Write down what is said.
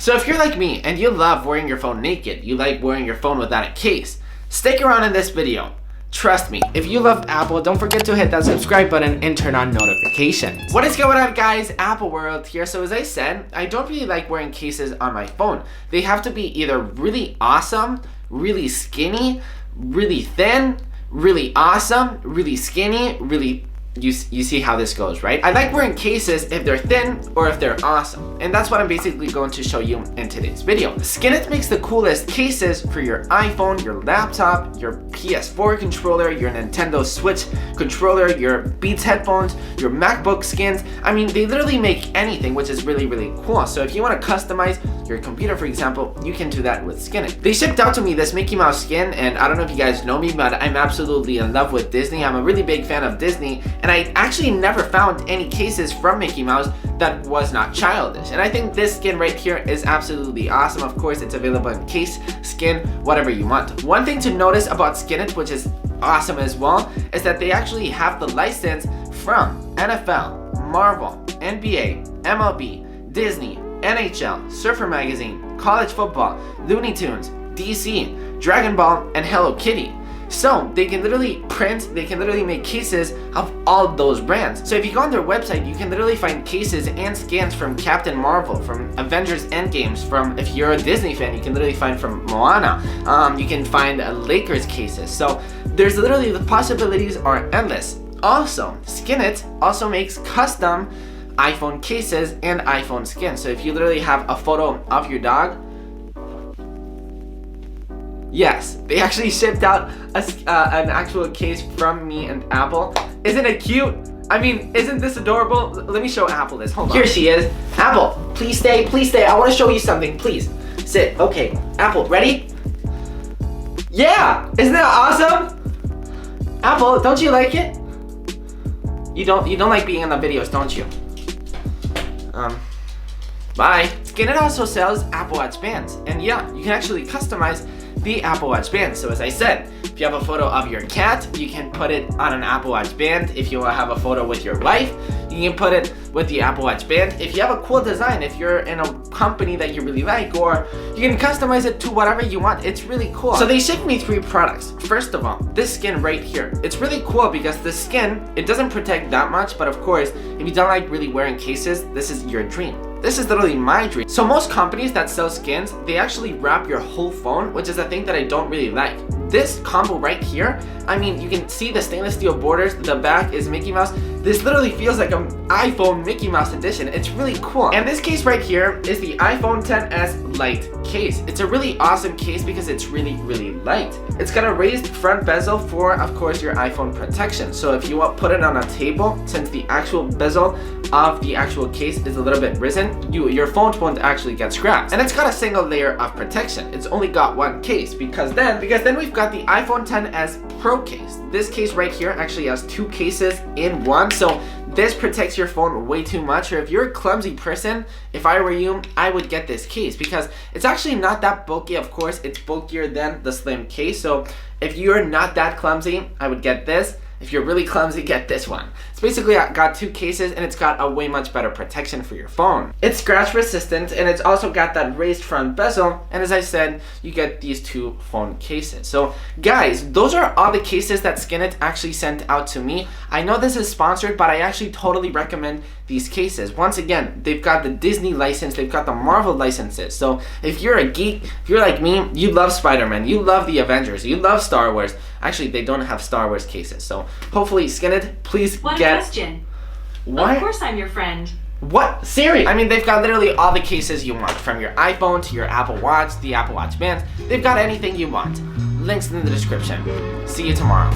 So if you're like me and you love wearing your phone naked, you like wearing your phone without a case, stick around in this video. Trust me, if you love Apple, don't forget to hit that subscribe button and turn on notifications. What is going on, guys? Apple World here. So as I said, I don't really like wearing cases on my phone. They have to be either really awesome, really skinny, really thin, really awesome, really skinny, really... You see how this goes, right? I like wearing cases if they're thin or if they're awesome. And that's what I'm basically going to show you in today's video. Skinit makes the coolest cases for your iPhone, your laptop, your PS4 controller, your Nintendo Switch controller, your Beats headphones, your MacBook skins. I mean, they literally make anything, which is really, really cool. So if you want to customize your computer, for example, you can do that with Skinit. They shipped out to me this Mickey Mouse skin, and I don't know if you guys know me, but I'm absolutely in love with Disney. I'm a really big fan of Disney. And I actually never found any cases from Mickey Mouse that was not childish. And I think this skin right here is absolutely awesome. Of course, it's available in case, skin, whatever you want. One thing to notice about Skinit, which is awesome as well, is that they actually have the license from NFL, Marvel, NBA, MLB, Disney, NHL, Surfer Magazine, College Football, Looney Tunes, DC, Dragon Ball, and Hello Kitty. So they can literally print, they can literally make cases of all those brands. So if you go on their website, you can literally find cases and skins from Captain Marvel, from Avengers Endgames, from, if you're a Disney fan, you can literally find from Moana. You can find Lakers cases. So there's literally, the possibilities are endless. Also, Skinit also makes custom iPhone cases and iPhone skins. So if you literally have a photo of your dog, yes, they actually shipped out an actual case from me and Apple. Isn't it cute? I mean, isn't this adorable? Let me show Apple this. Hold on. Here she is. Apple, please stay, please stay. I want to show you something, please. Sit. Okay, Apple, ready? Yeah! Isn't that awesome? Apple, don't you like it? You don't like being in the videos, don't you? Bye. Skinit also sells Apple Watch bands. And yeah, you can actually customize the Apple Watch band. So as I said, if you have a photo of your cat, you can put it on an Apple Watch band. If you have a photo with your wife, you can put it with the Apple Watch band. If you have a cool design, if you're in a company that you really like, or you can customize it to whatever you want. It's really cool. So they shipped me 3 products. First of all, this skin right here. It's really cool because the skin, it doesn't protect that much, but of course, if you don't like really wearing cases, this is your dream. This is literally my dream. So most companies that sell skins, they actually wrap your whole phone, which is a thing that I don't really like. This combo right here, I mean, you can see the stainless steel borders, the back is Mickey Mouse. This literally feels like an iPhone Mickey Mouse edition. It's really cool. And this case right here is the iPhone XS Lite case. It's a really awesome case because it's really, really light. It's got a raised front bezel for, of course, your iPhone protection. So if you want put it on a table, since the actual bezel of the actual case is a little bit risen, your phone won't actually get scratched. And it's got a single layer of protection. It's only got one case because then we've got the iPhone XS Pro case. This case right here actually has 2 cases in one. So this protects your phone way too much. Or if you're a clumsy person, if I were you, I would get this case because it's actually not that bulky. Of course, it's bulkier than the slim case. So if you're not that clumsy, I would get this. If you're really clumsy, get this one. It's basically got 2 cases and it's got a way much better protection for your phone. It's scratch resistant and it's also got that raised front bezel. And as I said, you get these 2 phone cases. So guys, those are all the cases that Skinit actually sent out to me. I know this is sponsored, but I actually totally recommend these cases. Once again, they've got the Disney license, they've got the Marvel licenses. So if you're a geek, if you're like me, you love Spider-Man, you love the Avengers, you love Star Wars. Actually, they don't have Star Wars cases. So hopefully, Skinit, please What get... a question. What? Of course I'm your friend. What? Siri? I mean, they've got literally all the cases you want, from your iPhone to your Apple Watch, the Apple Watch bands. They've got anything you want. Links in the description. See you tomorrow.